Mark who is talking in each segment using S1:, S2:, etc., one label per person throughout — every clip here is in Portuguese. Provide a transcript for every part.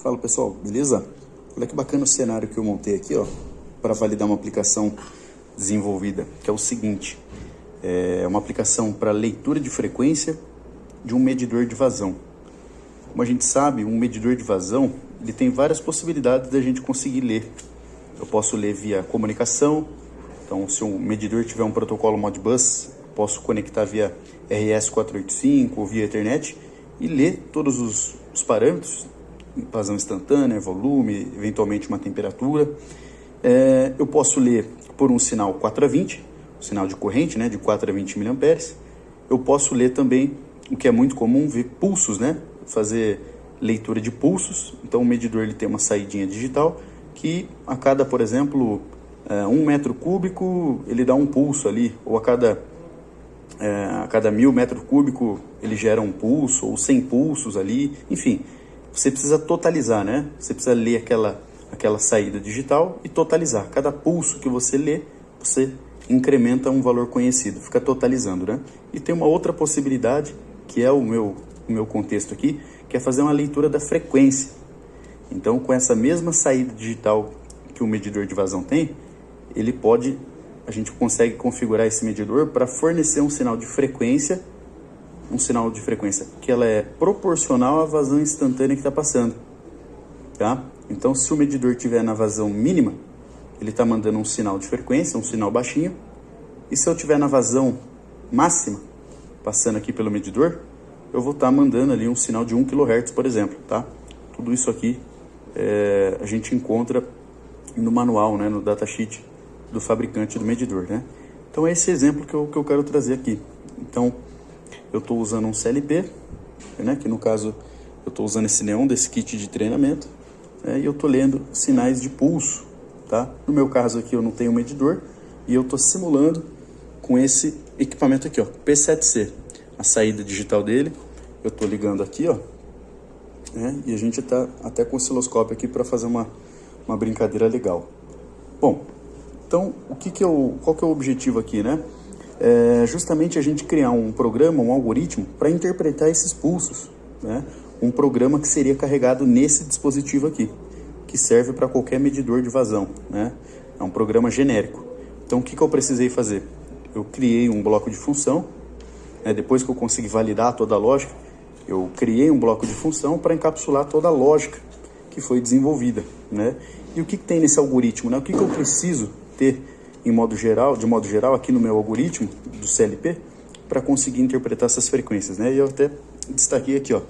S1: Fala pessoal, beleza? Olha que bacana o cenário que eu montei aqui, ó, para validar uma aplicação desenvolvida, que é o seguinte: é uma aplicação para leitura de frequência de um medidor de vazão. Como a gente sabe, um medidor de vazão, ele tem várias possibilidades da gente conseguir ler. Eu posso ler via comunicação, então se o medidor tiver um protocolo Modbus, posso conectar via RS485 ou via Ethernet e ler todos os parâmetros, vazão instantânea, volume, eventualmente uma temperatura. Eu posso ler por um sinal 4 a 20, um sinal de corrente, né, de 4 a 20 mA. Eu posso ler também, o que é muito comum, ver pulsos, né, fazer leitura de pulsos. Então o medidor ele tem uma saidinha digital que a cada, por exemplo, 1 metro cúbico ele dá um pulso ali, ou a cada 1000 metros cúbicos ele gera um pulso, ou 100 pulsos ali, enfim. Você precisa totalizar, né? Você precisa ler aquela saída digital e totalizar. Cada pulso que você lê, você incrementa um valor conhecido, fica totalizando, né? E tem uma outra possibilidade, que é o meu contexto aqui, que é fazer uma leitura da frequência. Então, com essa mesma saída digital que o medidor de vazão tem, a gente consegue configurar esse medidor para fornecer um sinal de frequência que ela é proporcional à vazão instantânea que está passando, tá? Então, se o medidor estiver na vazão mínima, ele está mandando um sinal de frequência, um sinal baixinho, e se eu estiver na vazão máxima, passando aqui pelo medidor, eu vou estar mandando ali um sinal de 1 kHz, por exemplo, tá? Tudo isso aqui a gente encontra no manual, né, no datasheet do fabricante do medidor, né? Então, é esse exemplo que eu quero trazer aqui. Então, eu estou usando um CLP, né, que no caso eu estou usando esse neon desse kit de treinamento, e eu estou lendo sinais de pulso, tá? No meu caso aqui eu não tenho medidor e eu estou simulando com esse equipamento aqui, ó, P7C, a saída digital dele. Eu estou ligando aqui, ó, e a gente está até com o osciloscópio aqui para fazer uma brincadeira legal. Bom, então qual que é o objetivo aqui, né? Justamente a gente criar um programa, um algoritmo para interpretar esses pulsos, né? Um programa que seria carregado nesse dispositivo aqui, que serve para qualquer medidor de vazão, né? É um programa genérico. Então o que eu precisei fazer? Eu criei um bloco de função, né? Depois que eu consegui validar toda a lógica, eu criei um bloco de função para encapsular toda a lógica que foi desenvolvida, né? E o que tem nesse algoritmo, né? O que eu preciso ter de modo geral, aqui no meu algoritmo do CLP, para conseguir interpretar essas frequências, né? E eu até destaquei aqui, ó,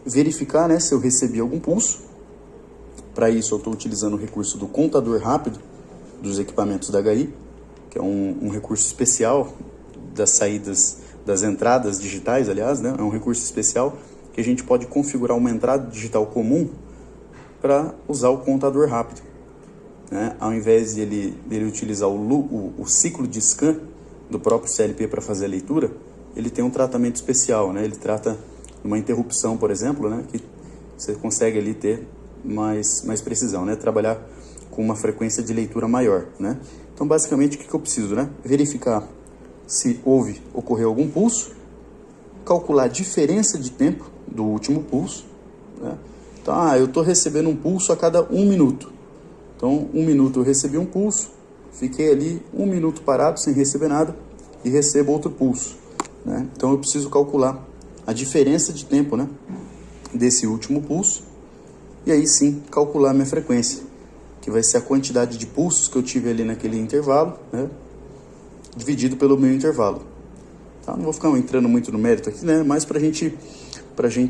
S1: verificar, né, se eu recebi algum pulso. Para isso eu estou utilizando o recurso do contador rápido dos equipamentos da HI, que é um recurso especial das saídas, das entradas digitais, aliás, né? É um recurso especial que a gente pode configurar uma entrada digital comum para usar o contador rápido, né? Ao invés de ele utilizar o ciclo de scan do próprio CLP para fazer a leitura, ele tem um tratamento especial, né? Ele trata uma interrupção, por exemplo, né? Que você consegue ali ter mais precisão, né? Trabalhar com uma frequência de leitura maior, né? Então, basicamente, o que eu preciso, né? Verificar se ocorreu algum pulso, calcular a diferença de tempo do último pulso, né? Então, eu estou recebendo um pulso a cada 1 minuto. Então, 1 minuto eu recebi um pulso, fiquei ali 1 minuto parado sem receber nada e recebo outro pulso, né? Então, eu preciso calcular a diferença de tempo, né, desse último pulso e aí sim calcular a minha frequência, que vai ser a quantidade de pulsos que eu tive ali naquele intervalo, né, dividido pelo meu intervalo. Tá? Não vou ficar entrando muito no mérito aqui, né, mas para a gente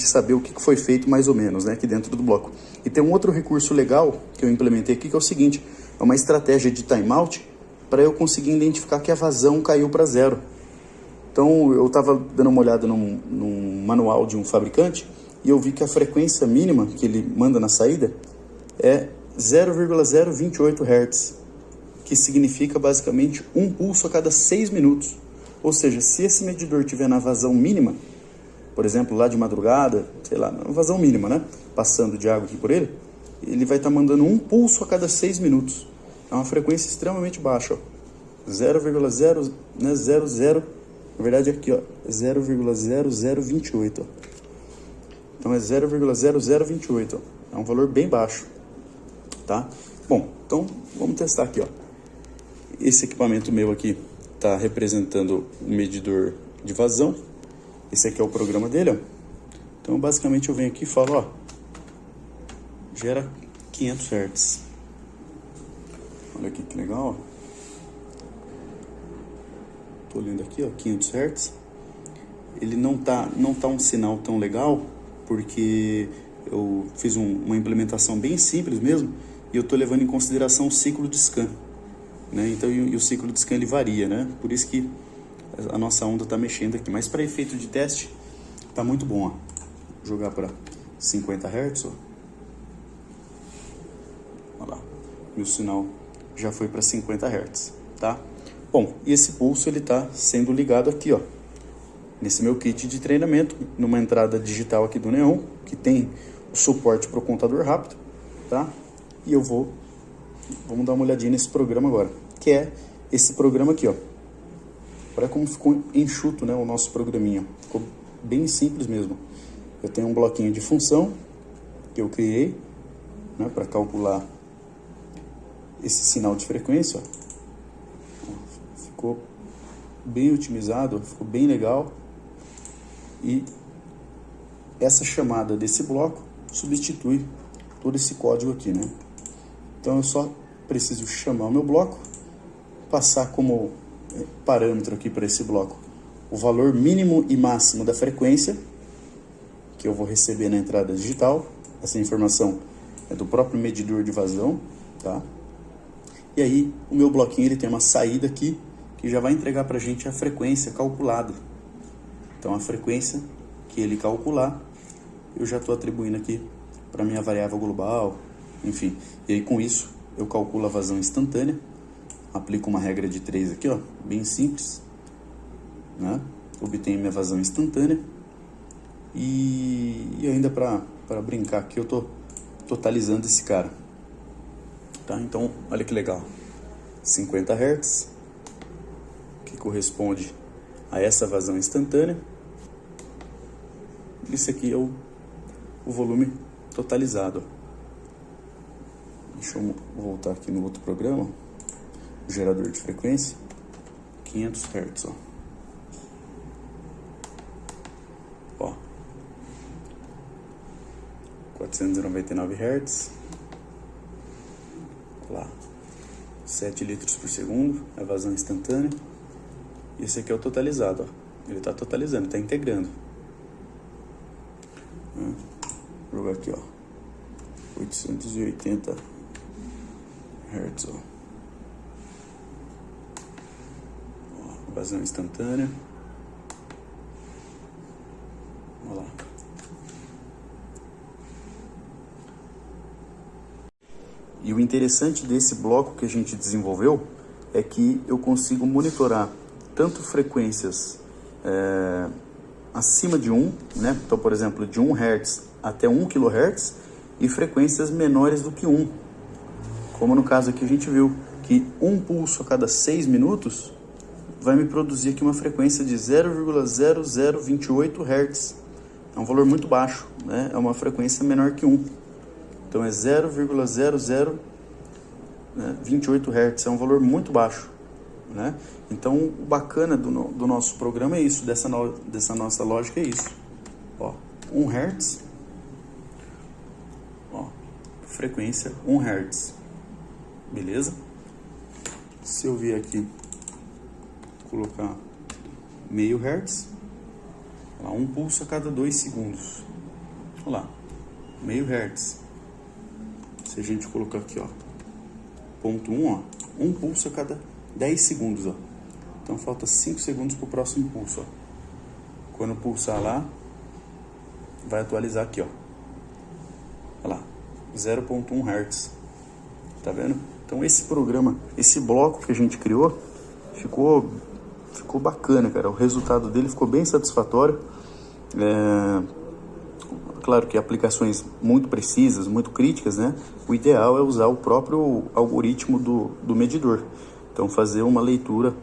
S1: saber o que foi feito mais ou menos, né, aqui dentro do bloco. E tem um outro recurso legal que eu implementei aqui, que é o seguinte: é uma estratégia de timeout para eu conseguir identificar que a vazão caiu para zero. Então, eu estava dando uma olhada num manual de um fabricante e eu vi que a frequência mínima que ele manda na saída é 0,028 Hz, que significa basicamente um pulso a cada 6 minutos. Ou seja, se esse medidor estiver na vazão mínima, por exemplo, lá de madrugada, sei lá, uma vazão mínima, né? Passando de água aqui por ele vai estar mandando um pulso a cada 6 minutos. É uma frequência extremamente baixa, ó. 0,0, né, 00, na verdade aqui, ó, 0,0028, ó. Então é 0,0028, ó. É um valor bem baixo, tá? Bom, então vamos testar aqui, ó. Esse equipamento meu aqui está representando o medidor de vazão. Esse aqui é o programa dele, ó. Então basicamente eu venho aqui e falo, ó, gera 500 Hz. Olha aqui que legal, ó. Tô olhando aqui, ó, 500 Hz. Ele não tá um sinal tão legal, porque eu fiz uma implementação bem simples mesmo, e eu tô levando em consideração o ciclo de scan, né? Então, e o ciclo de scan ele varia, né? Por isso que a nossa onda tá mexendo aqui. Mas para efeito de teste, tá muito bom, ó. Vou jogar para 50 Hz, ó. Olha lá. E o sinal já foi para 50 Hz, tá? Bom, e esse pulso ele tá sendo ligado aqui, ó, nesse meu kit de treinamento, numa entrada digital aqui do Neon, que tem o suporte para o contador rápido, tá? E vamos dar uma olhadinha nesse programa agora, que é esse programa aqui, ó. Olha como ficou enxuto, né, o nosso programinha. Ficou bem simples mesmo. Eu tenho um bloquinho de função que eu criei, né, para calcular esse sinal de frequência, ó. Ficou bem otimizado, ficou bem legal. E essa chamada desse bloco substitui todo esse código aqui, né? Então eu só preciso chamar o meu bloco, passar como parâmetro aqui para esse bloco o valor mínimo e máximo da frequência que eu vou receber na entrada digital. Essa informação é do próprio medidor de vazão, tá? E aí o meu bloquinho ele tem uma saída aqui que já vai entregar para a gente a frequência calculada. Então a frequência que ele calcular, eu já estou atribuindo aqui para minha variável global, enfim. E aí com isso eu calculo a vazão instantânea, aplico uma regra de 3 aqui, ó, bem simples, né? Obtenho minha vazão instantânea e ainda para brincar aqui eu estou totalizando esse cara, tá? Então olha que legal, 50 Hz, que corresponde a essa vazão instantânea. Isso aqui é o volume totalizado. Deixa eu voltar aqui no outro programa, o gerador de frequência, 500 Hz, ó. Ó, 499 Hz. Olha lá, 7 litros por segundo, a vazão instantânea. E esse aqui é o totalizado, ó. Ele está totalizando, está integrando. Vou jogar aqui, ó, 880 Hz, ó. Ó, vazão instantânea. Olha lá. E o interessante desse bloco que a gente desenvolveu é que eu consigo monitorar tanto frequências acima de 1, né? Então, por exemplo, de 1 Hz até 1 kHz e frequências menores do que 1. Como no caso aqui a gente viu que um pulso a cada 6 minutos vai me produzir aqui uma frequência de 0,0028 Hz. É um valor muito baixo, né? É uma frequência menor que 1. Então é 0,0028 Hz, é um valor muito baixo, né? Então o bacana do nosso programa é isso, dessa nossa lógica é isso. Ó, 1 Hz, ó, frequência 1 Hz, beleza? Se eu vier aqui colocar meio Hz, olha lá, um pulso a cada 2 segundos, olha lá, meio Hz. Se a gente colocar aqui, ó, ponto 1, ó, um pulso a cada 10 segundos, ó. Então falta 5 segundos para o próximo pulso, ó. Quando pulsar lá, vai atualizar aqui, ó. Olha lá, 0,1 Hz. Tá vendo? Então esse programa, esse bloco que a gente criou, ficou bacana, cara. O resultado dele ficou bem satisfatório. Claro que aplicações muito precisas, muito críticas, né? O ideal é usar o próprio algoritmo do medidor. Então fazer uma leitura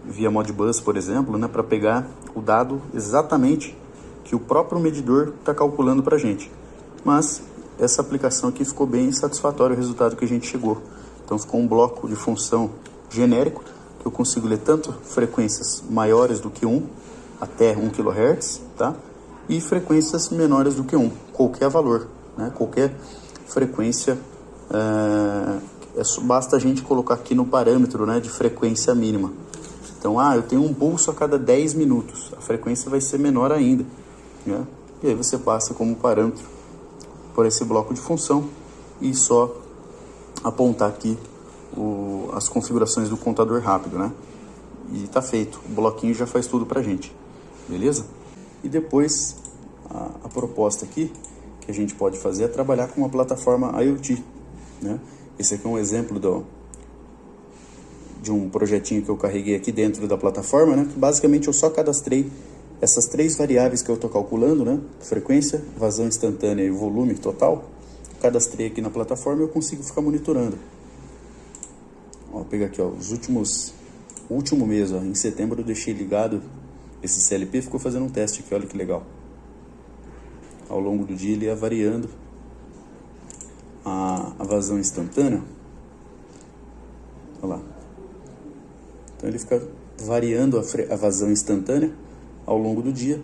S1: via Modbus, por exemplo, né? Para pegar o dado exatamente que o próprio medidor está calculando para a gente. Mas essa aplicação aqui ficou bem satisfatório o resultado que a gente chegou. Então ficou um bloco de função genérico, que eu consigo ler tanto frequências maiores do que 1, até 1 kHz, tá? E frequências menores do que 1, qualquer valor, né? Qualquer frequência, basta a gente colocar aqui no parâmetro, né, de frequência mínima. Então, eu tenho um pulso a cada 10 minutos, a frequência vai ser menor ainda, né? E aí você passa como parâmetro por esse bloco de função e só apontar aqui as configurações do contador rápido, né? E tá feito, o bloquinho já faz tudo pra gente, beleza? E depois, a proposta aqui que a gente pode fazer é trabalhar com uma plataforma IoT, né? Esse aqui é um exemplo de um projetinho que eu carreguei aqui dentro da plataforma, né? Que basicamente eu só cadastrei essas 3 variáveis que eu estou calculando, né? Frequência, vazão instantânea e volume total. Cadastrei aqui na plataforma e eu consigo ficar monitorando. Ó, vou pegar aqui, ó, o último mês, ó, em setembro eu deixei ligado esse CLP, ficou fazendo um teste aqui, olha que legal. Ao longo do dia ele ia variando a vazão instantânea. Olha lá. Então ele fica variando a vazão instantânea ao longo do dia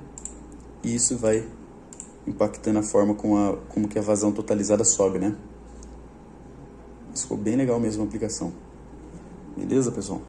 S1: e isso vai impactando a forma como que a vazão totalizada sobe, né? Isso ficou bem legal mesmo a aplicação. Beleza, pessoal?